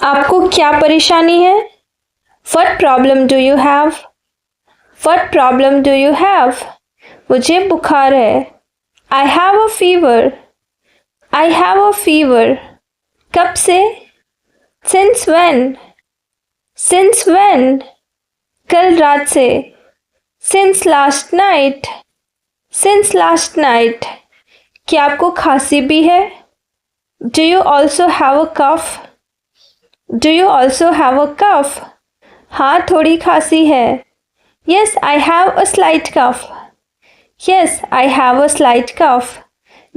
आपको क्या परेशानी है? What problem do you have? What problem do you have? मुझे बुखार है। I have a fever. I have a fever. कब से? Since when? Since when? कल रात से। Since last night. Since last night. क्या आपको खांसी भी है? Do you also have a cough? Do you also have a cough? हाँ, थोड़ी खांसी है। Yes, I have a slight cough. Yes, I have a slight cough.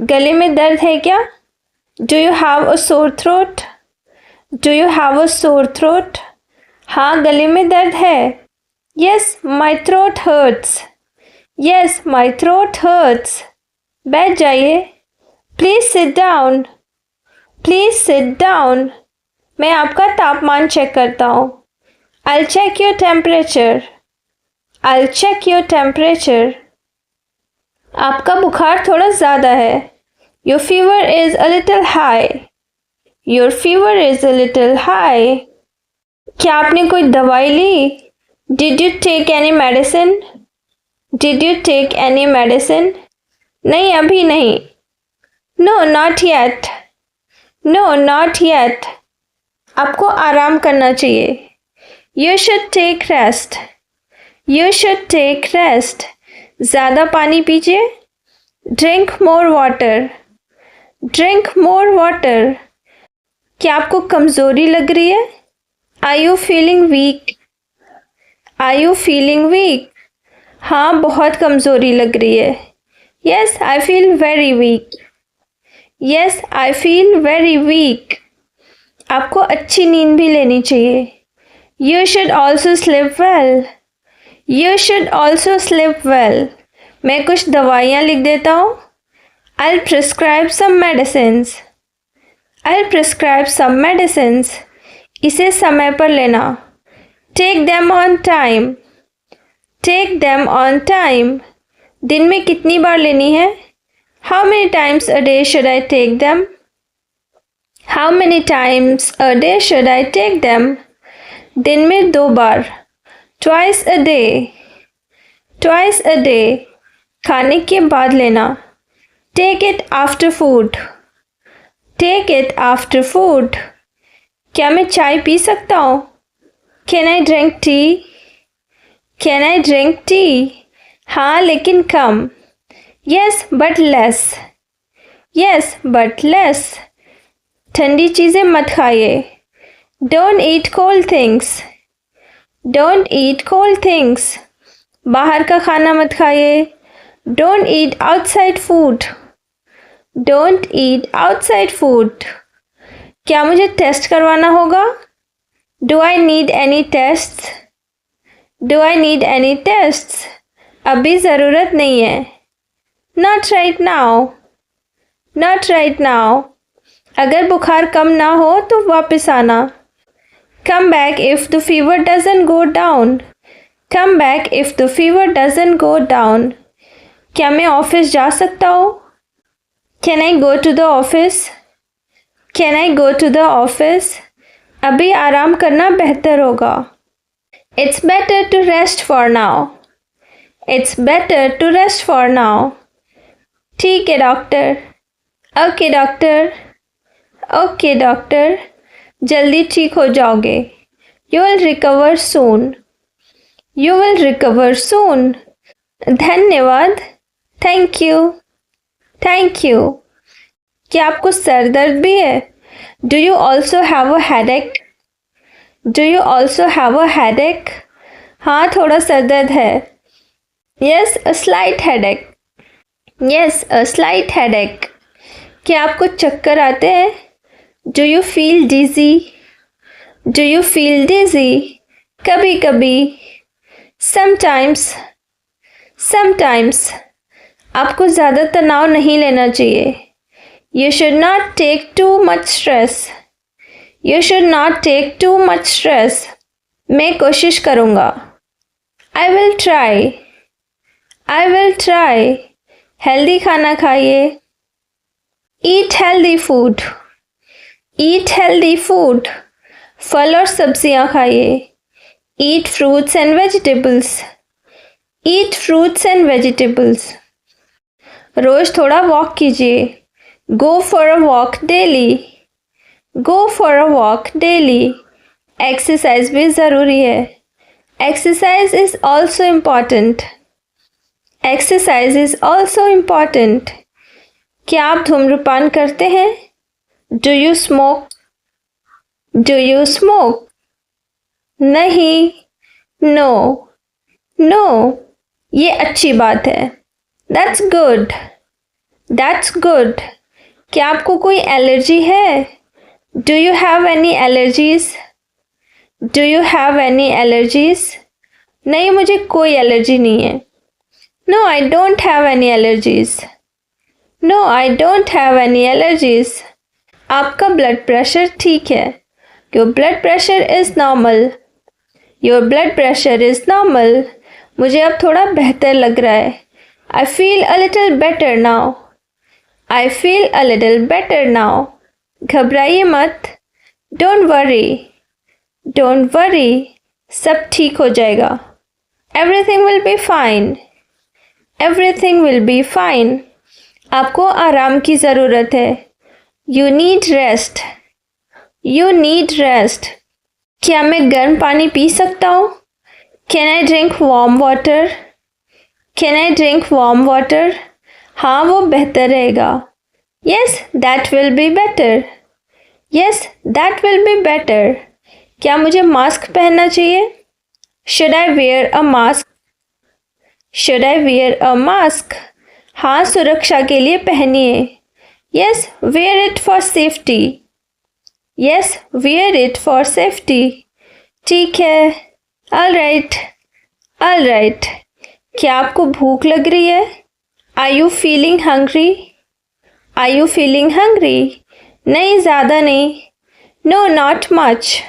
गले में दर्द है क्या? Do you have a sore throat? Do you have a sore throat? हाँ, गले में दर्द है। Yes, my throat hurts. Yes, my throat hurts. बैठ जाइए। Please sit down. Please sit down. मैं आपका तापमान चेक करता हूँ। I'll check your temperature. I'll check your temperature. आपका बुखार थोड़ा ज़्यादा है। Your fever is a little high. Your fever is a little high. क्या आपने कोई दवाई ली? Did you take any medicine? Did you take any medicine? नहीं, अभी नहीं। No, not yet. No, not yet. आपको आराम करना चाहिए। You should take rest. You should take rest. ज़्यादा पानी पीजिए। Drink more water. Drink more water. क्या आपको कमज़ोरी लग रही है? Are you feeling weak? Are you feeling weak? हाँ, बहुत कमज़ोरी लग रही है। Yes, I feel very weak. Yes, I feel very weak. आपको अच्छी नींद भी लेनी चाहिए। You should also sleep well. You should also sleep well. मैं कुछ दवाइयाँ लिख देता हूँ। I'll prescribe some medicines. I'll prescribe some medicines. इसे समय पर लेना। Take them on time. Take them on time. दिन में कितनी बार लेनी है? How many times a day should I take them? How many times a day should I take them? दिन में 2 बार। Twice a day. Twice a day. खाने के बाद लेना। Take it after food. Take it after food. क्या मैं चाय P सकता हूँ? Can I drink tea? Can I drink tea? हाँ, लेकिन कम। Yes, but less. Yes, but less. ठंडी चीज़ें मत खाइए। Don't eat cold things. Don't eat cold things. बाहर का खाना मत खाइए। Don't eat outside food. Don't eat outside food. क्या मुझे टेस्ट करवाना होगा? Do I need any tests? Do I need any tests? अभी ज़रूरत नहीं है। Not right now. Not right now. अगर बुखार कम ना हो तो वापस आना। Come back if the fever doesn't go down. Come back if the fever doesn't go down. क्या मैं ऑफिस जा सकता हूँ? Can I go to the office? Can I go to the office? अभी आराम करना बेहतर होगा। It's better to rest for now. It's better to rest for now. ठीक है doctor. Okay doctor. Okay doctor, जल्दी ठीक हो जाओगे। You will recover soon. You will recover soon. धन्यवाद। Thank you. Thank you. क्या आपको सर दर्द भी है? Do you also have a headache? Do you also have a headache? हाँ, थोड़ा सर दर्द है। Yes, a slight headache. Yes, a slight headache. क्या आपको चक्कर आते हैं? Do you feel dizzy? Do you feel dizzy? कभी कभी। Sometimes. Sometimes. आपको ज़्यादा तनाव नहीं लेना चाहिए। You should not take too much stress. You should not take too much stress. मैं कोशिश करूँगा। I will try. I will try. Healthy खाना खाइए। Eat healthy food. Eat healthy food. फल और सब्जियां खाइए। Eat fruits and vegetables. Eat fruits and vegetables. रोज थोड़ा वॉक कीजिए। Go for a walk daily. Go for a walk daily. Exercise भी ज़रूरी है। Exercise is also important. Exercise is also important. क्या आप धूम्रपान करते हैं? Do you smoke? Do you smoke? नहीं। नो। नो। ये अच्छी बात है। That's good. That's good. क्या आपको कोई एलर्जी है? Do you have any allergies? Do you have any allergies? नहीं, मुझे कोई एलर्जी नहीं है। No I don't have any allergies. No I don't have any allergies. आपका ब्लड प्रेशर ठीक है। Your blood pressure is normal. Your blood pressure is normal. मुझे अब थोड़ा बेहतर लग रहा है। I feel a little better now. I feel a little better now. घबराइए मत। Don't worry. Don't worry. सब ठीक हो जाएगा। Everything will be fine. Everything will be fine. आपको आराम की ज़रूरत है। You need rest. You need rest. क्या मैं गर्म पानी पी सकता हूँ? Can I drink warm water? Can I drink warm water? हाँ, वो बेहतर रहेगा। Yes that will be better. Yes that will be better. क्या मुझे मास्क पहनना चाहिए? Should I wear a mask? Should I wear a mask? हाँ, सुरक्षा के लिए पहनिए। Yes wear it for safety. Yes wear it for safety. ठीक है। All right. All right. क्या आपको भूख लग रही है? Are you feeling hungry? Are you feeling hungry? नहीं, ज़्यादा नहीं। No not much.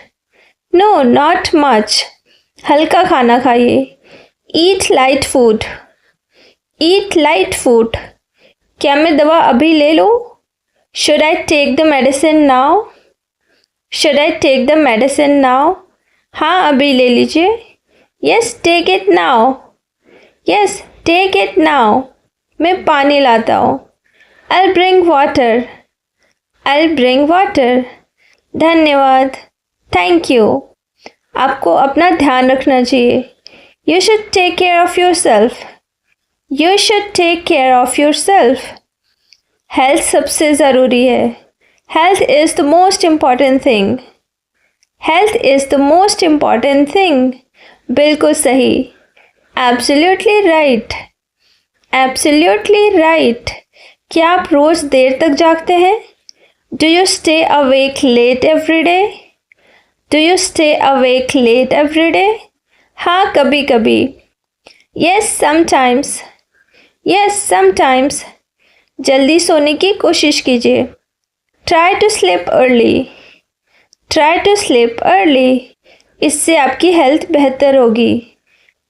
No not much. हल्का खाना खाइए। Eat light food. Eat light food. क्या मैं दवा अभी ले लूँ? Should I take the medicine now? Should I take the medicine now? हाँ, अभी ले लीजिए। Yes take it now. Yes take it now. मैं पानी लाता हूँ। I'll bring water. I'll bring water. धन्यवाद। Thank you. आपको अपना ध्यान रखना चाहिए। You should take care of yourself. You should take care of yourself. Health सबसे ज़रूरी है। Health is the most important thing. Health is the most important thing. बिल्कुल सही। Absolutely right. Absolutely right. क्या आप रोज़ देर तक जागते हैं? Do you stay awake late every day? Do you stay awake late every day? हाँ, कभी कभी। Yes sometimes. Yes sometimes. जल्दी सोने की कोशिश कीजिए। Try to sleep early. Try to sleep early. इससे आपकी हेल्थ बेहतर होगी।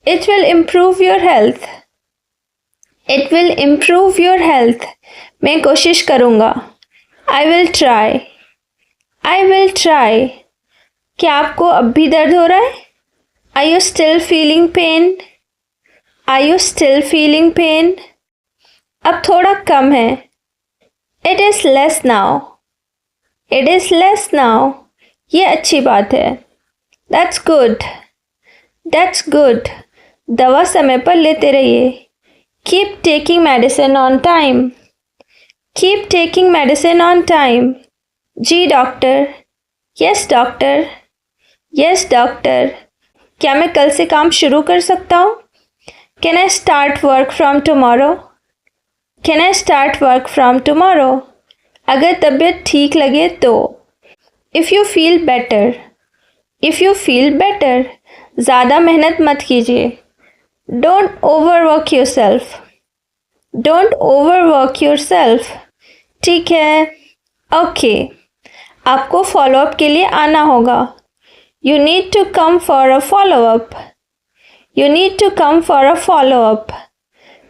It will improve your health. It will improve your health. मैं कोशिश करूँगा। I will try. I will try. क्या आपको अब भी दर्द हो रहा है? Are you still feeling pain? Are you still feeling pain? अब थोड़ा कम है। It is less now. It is less now. ये अच्छी बात है। That's good. That's good. दवा समय पर लेते रहिए। Keep taking medicine on time. Keep taking medicine on time. जी doctor. Yes doctor. Yes doctor. क्या मैं कल से काम शुरू कर सकता हूँ? Can I start work from tomorrow? Can I start work from tomorrow? अगर तबीयत ठीक लगे तो। If you feel better. If you feel better. ज़्यादा मेहनत मत कीजिए। Don't overwork yourself. Don't overwork yourself. ठीक है। ओके। आपको फॉलोअप के लिए आना होगा। You need to come for a follow up. You need to come for a follow up.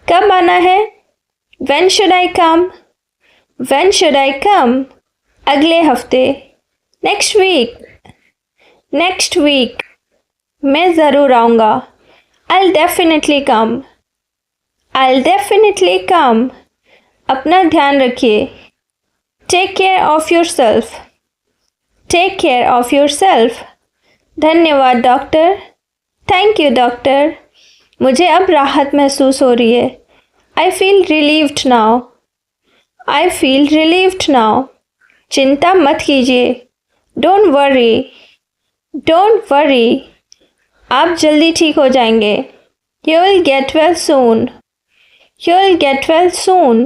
कब आना है? When should I come? When should I come? अगले हफ्ते। Next week. नेक्स्ट वीक, मैं ज़रूर आऊँगा। I'll definitely come. I'll definitely come. अपना ध्यान रखिए। Take care of yourself. Take care of yourself. धन्यवाद डॉक्टर। Thank you doctor. मुझे अब राहत महसूस हो रही है। I feel relieved now. I feel relieved now. चिंता मत कीजिए। Don't worry. Don't worry. आप जल्दी ठीक हो जाएंगे। You will get well soon. You will get well soon.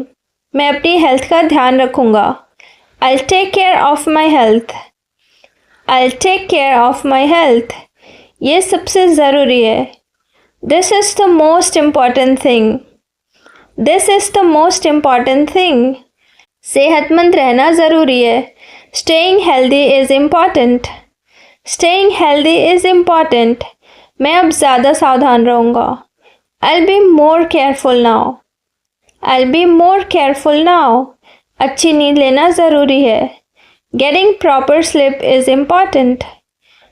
मैं अपनी हेल्थ का ध्यान रखूँगा। I'll take care of my health. I'll take care of my health. ये सबसे ज़रूरी है। This is the most important thing. This is the most important thing. सेहतमंद रहना ज़रूरी है। Staying healthy is important. Staying healthy is important. मैं अब ज़्यादा सावधान रहूँगा। I'll be more careful now. I'll be more careful now. अच्छी नींद लेना ज़रूरी है। Getting proper sleep is important.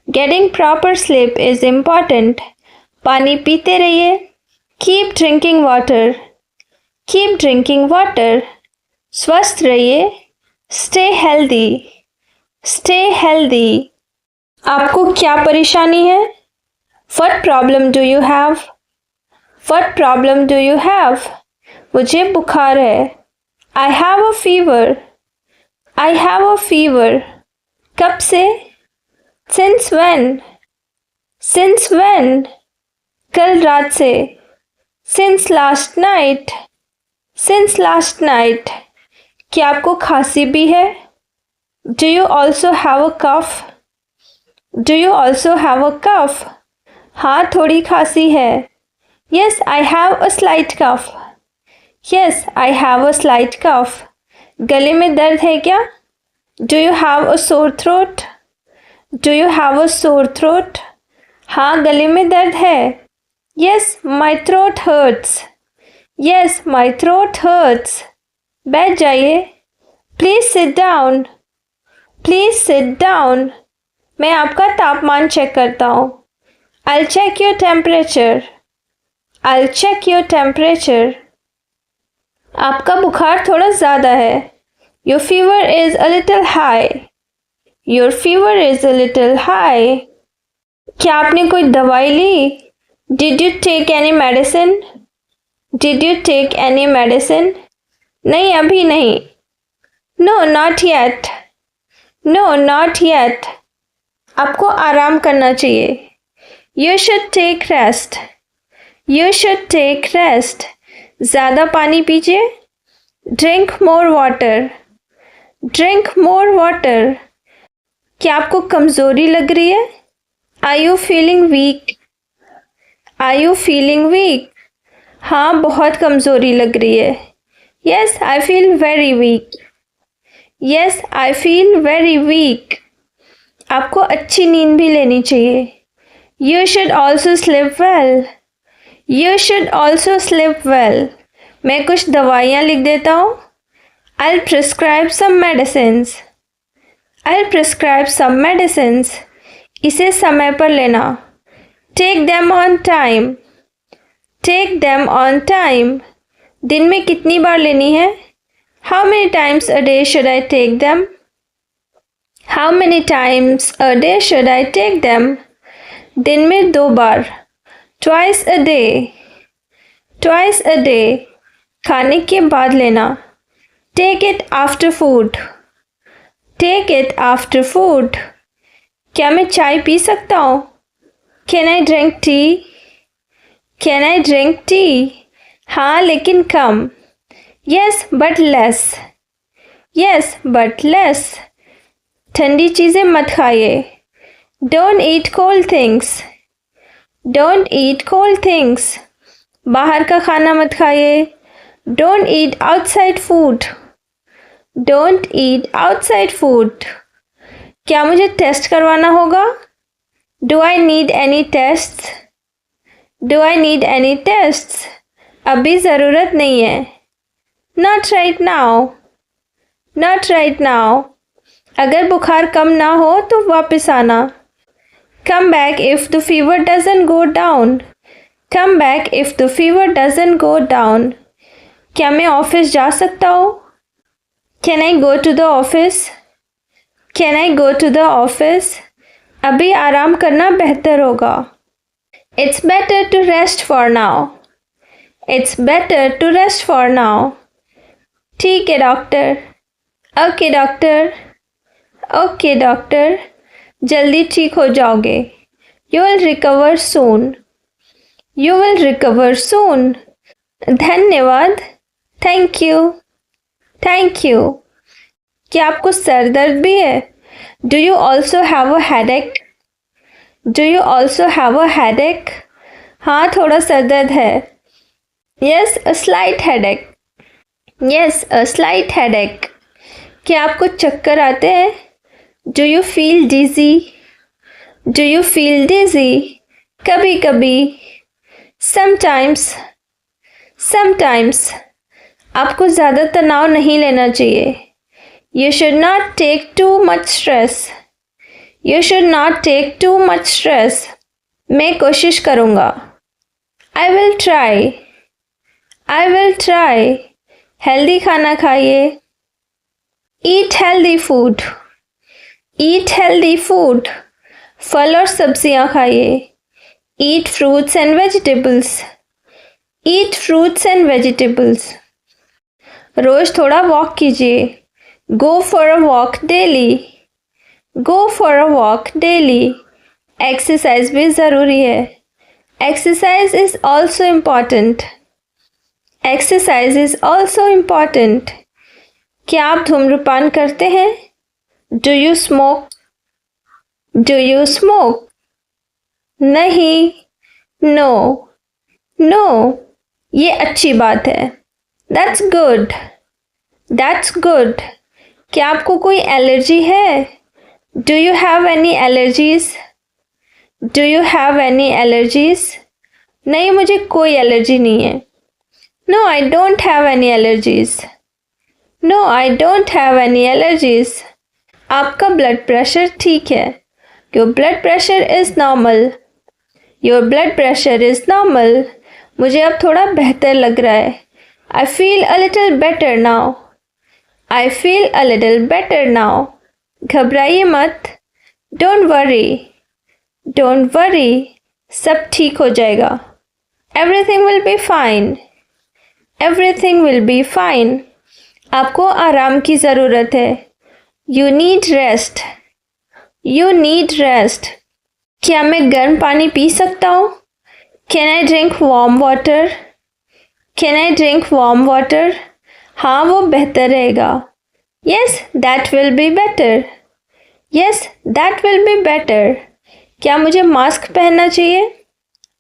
Getting proper sleep is important. पानी पीते रहिए। Keep drinking water. Keep drinking water. स्वस्थ रहिए। Stay healthy. Stay healthy. आपको क्या परेशानी है? What problem do you have? What problem do you have? मुझे बुखार है। I have a fever. I have a fever. कब से? Since when? Since when? कल रात से। Since last night. Since last night. क्या आपको खांसी भी है? Do you also have a cough? Do you also have a cough? हाँ, थोड़ी खांसी है। Yes, I have a slight cough. Yes, I have a slight cough. गले में दर्द है क्या? Do you have a sore throat? Do you have a sore throat? हाँ, गले में दर्द है। Yes, my throat hurts. Yes, my throat hurts. बैठ जाइए। Please sit down. Please sit down. मैं आपका तापमान चेक करता हूँ। I'll check your temperature. I'll check your temperature. आपका बुखार थोड़ा ज़्यादा है। Your fever is a little high. Your fever is a little high. क्या आपने कोई दवाई ली? Did you take any medicine? Did you take any medicine? नहीं, अभी नहीं। No, not yet. No, not yet. आपको आराम करना चाहिए। You should take rest. You should take rest. ज़्यादा पानी पीजिए। Drink more water. Drink more water. क्या आपको कमज़ोरी लग रही है? Are you feeling weak? Are you feeling weak? हाँ, बहुत कमज़ोरी लग रही है। Yes, I feel very weak. Yes, I feel very weak. आपको अच्छी नींद भी लेनी चाहिए। You should also sleep well. You should also sleep well. मैं कुछ दवाइयाँ लिख देता हूँ। I'll prescribe some medicines. I'll prescribe some medicines. इसे समय पर लेना। Take them on time. Take them on time. दिन में कितनी बार लेनी है? How many times a day should I take them? How many times a day should I take them? दिन में 2 बार। Twice a day. Twice a day. खाने के बाद लेना। Take it after food. Take it after food. क्या मैं चाय P सकता हूँ? Can I drink tea? Can I drink tea? हाँ, लेकिन कम। Yes, but less. Yes, but less. ठंडी चीज़ें मत खाइए। Don't eat cold things. Don't eat cold things. बाहर का खाना मत खाइए। Don't eat outside food. Don't eat outside food. क्या मुझे टेस्ट करवाना होगा? Do I need any tests? Do I need any tests? अभी ज़रूरत नहीं है। Not right now. Not right now. अगर बुखार कम ना हो तो वापस आना। Come back if the fever doesn't go down. Come back if the fever doesn't go down. क्या मैं ऑफिस जा सकता हूँ? Can I go to the office? Can I go to the office? अभी आराम करना बेहतर होगा. It's better to rest for now. It's better to rest for now. ठीक है doctor. Okay doctor. Okay doctor. जल्दी ठीक हो जाओगे. You will recover soon. You will recover soon. धन्यवाद. Thank you. Thank you. क्या आपको सर दर्द भी है? Do you also have a headache? Do you also have a headache? हाँ थोड़ा सर दर्द है. Yes, a slight headache. Yes, a slight headache. क्या आपको चक्कर आते हैं? Do you feel dizzy? Do you feel dizzy? कभी कभी. Sometimes. Sometimes. आपको ज़्यादा तनाव नहीं लेना चाहिए. You should not take too much stress. You should not take too much stress. मैं कोशिश करूँगा. I will try. I will try. Healthy खाना खाइए. Eat healthy food. Eat healthy food. फल और सब्जियां खाइए. Eat fruits and vegetables. Eat fruits and vegetables. रोज थोड़ा वॉक कीजिए. Go for a walk daily. Go for a walk daily. Exercise भी ज़रूरी है. Exercise is also important. Exercise is also important. क्या आप धूम्रपान करते हैं? Do you smoke? Do you smoke? नहीं. No. No. ये अच्छी बात है. That's good. That's good. क्या आपको कोई एलर्जी है? Do you have any allergies? Do you have any allergies? नहीं मुझे कोई एलर्जी नहीं है. No, I don't have any allergies. No, I don't have any allergies. आपका ब्लड प्रेशर ठीक है. Your blood pressure is normal. Your blood pressure is normal. मुझे अब थोड़ा बेहतर लग रहा है. I feel a little better now. I feel a little better now. घबराइए मत. Don't worry. Don't worry. सब ठीक हो जाएगा. Everything will be fine. Everything will be fine. आपको आराम की ज़रूरत है. You need rest. You need rest. क्या मैं गर्म पानी पी सकता हूँ? Can I drink warm water? Can I drink warm water? हाँ वो बेहतर रहेगा. Yes, that will be better. Yes, that will be better. क्या मुझे मास्क पहनना चाहिए?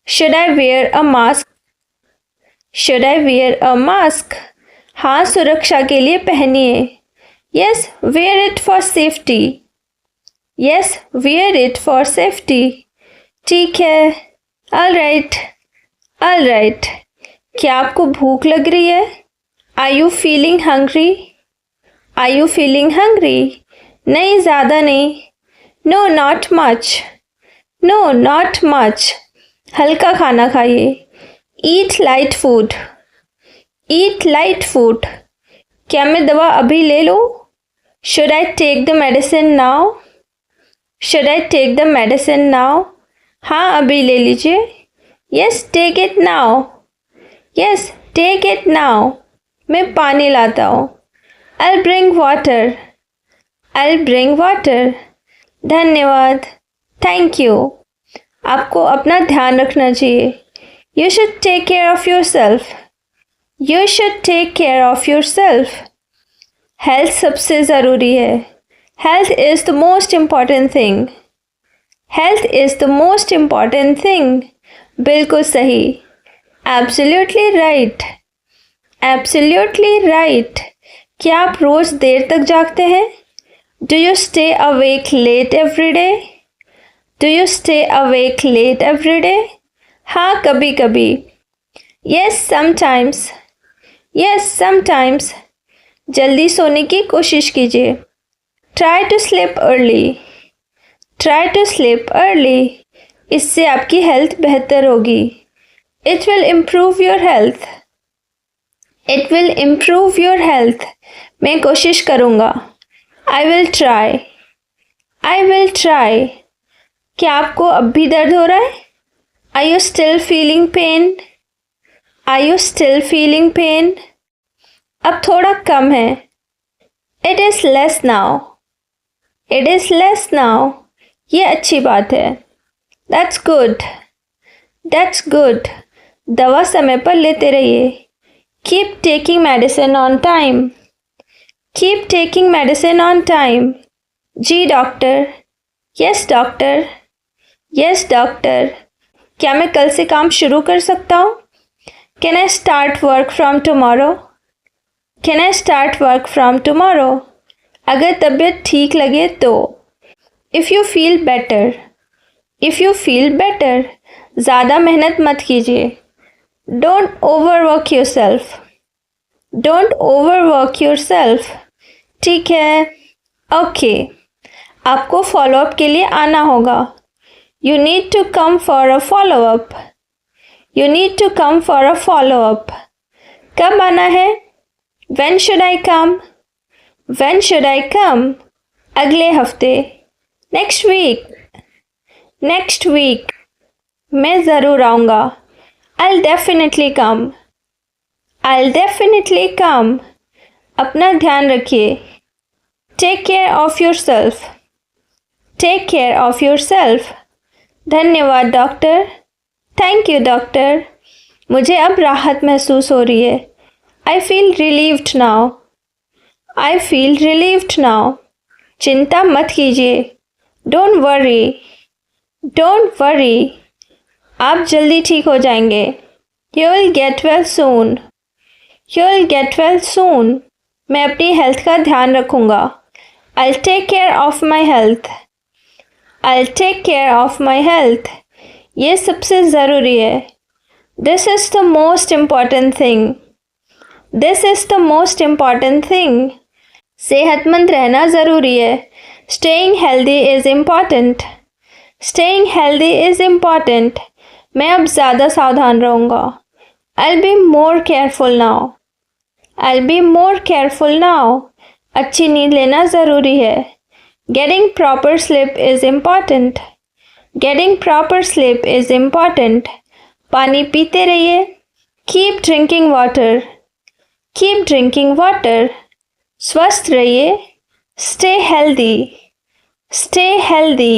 Should I wear a mask? Should I wear a mask? हाँ सुरक्षा के लिए पहनिए. Yes, wear it for safety. Yes, wear it for safety. ठीक है. All right. All right. क्या आपको भूख लग रही है? Are you feeling hungry? Are you feeling hungry? नहीं ज़्यादा नहीं. No, not much. No, not much. हल्का खाना खाइए. Eat light food. Eat light food. क्या मैं दवा अभी ले लूँ? Should I take the medicine now? Should I take the medicine now? हाँ अभी ले लीजिए. Yes, take it now. Yes, take it now. मैं पानी लाता हूँ. I'll bring water. I'll bring water. धन्यवाद. Thank you. आपको अपना ध्यान रखना चाहिए. You should take care of yourself. You should take care of yourself. Health सबसे ज़रूरी है. Health is the most important thing. Health is the most important thing. बिल्कुल सही. Absolutely right. Absolutely right. क्या आप रोज़ देर तक जागते हैं? Do you stay awake late every day? Do you stay awake late every day? हाँ कभी कभी. Yes, sometimes. Yes, sometimes. जल्दी सोने की कोशिश कीजिए. Try to sleep early. Try to sleep early. इससे आपकी हेल्थ बेहतर होगी। It will improve your health. It will improve your health. मैं कोशिश करूँगा। I will try. I will try. क्या आपको अब भी दर्द हो रहा है? Are you still feeling pain? Are you still feeling pain? अब थोड़ा कम है। It is less now. It is less now. ये अच्छी बात है। That's good. That's good. दवा समय पर लेते रहिए। Keep taking medicine on time. Keep taking medicine on time. जी doctor. Yes doctor. Yes doctor. क्या मैं कल से काम शुरू कर सकता हूँ? Can I start work from tomorrow? Can I start work from tomorrow? अगर तबीयत ठीक लगे तो। If you feel better. If you feel better. ज़्यादा मेहनत मत कीजिए। Don't overwork yourself. Don't overwork yourself. ठीक है। ओके। आपको फॉलोअप के लिए आना होगा। You need to come for a follow-up. You need to come for a follow-up. कब आना है? When should I come? When should I come? अगले हफ्ते। Next week. Next week. मैं ज़रूर आऊँगा। I'll definitely come. I'll definitely come. अपना ध्यान रखिए। Take care of yourself. Take care of yourself. धन्यवाद डॉक्टर। Thank you doctor. मुझे अब राहत महसूस हो रही है। I feel relieved now. I feel relieved now. चिंता मत कीजिए। Don't worry. Don't worry. आप जल्दी ठीक हो जाएंगे। You will get well soon. You will get well soon. मैं अपनी हेल्थ का ध्यान रखूँगा। I will take care of my health. I'll take care of my health. ये सबसे ज़रूरी है। This is the most important thing. This is the most important thing. सेहतमंद रहना ज़रूरी है। Staying healthy is important. Staying healthy is important. मैं अब ज़्यादा सावधान रहूँगा। I'll be more careful now. I'll be more careful now. अच्छी नींद लेना ज़रूरी है। Getting proper sleep is important. Getting proper sleep is important. पानी पीते रहिए। Keep drinking water. Keep drinking water. स्वस्थ रहिए। Stay healthy. Stay healthy.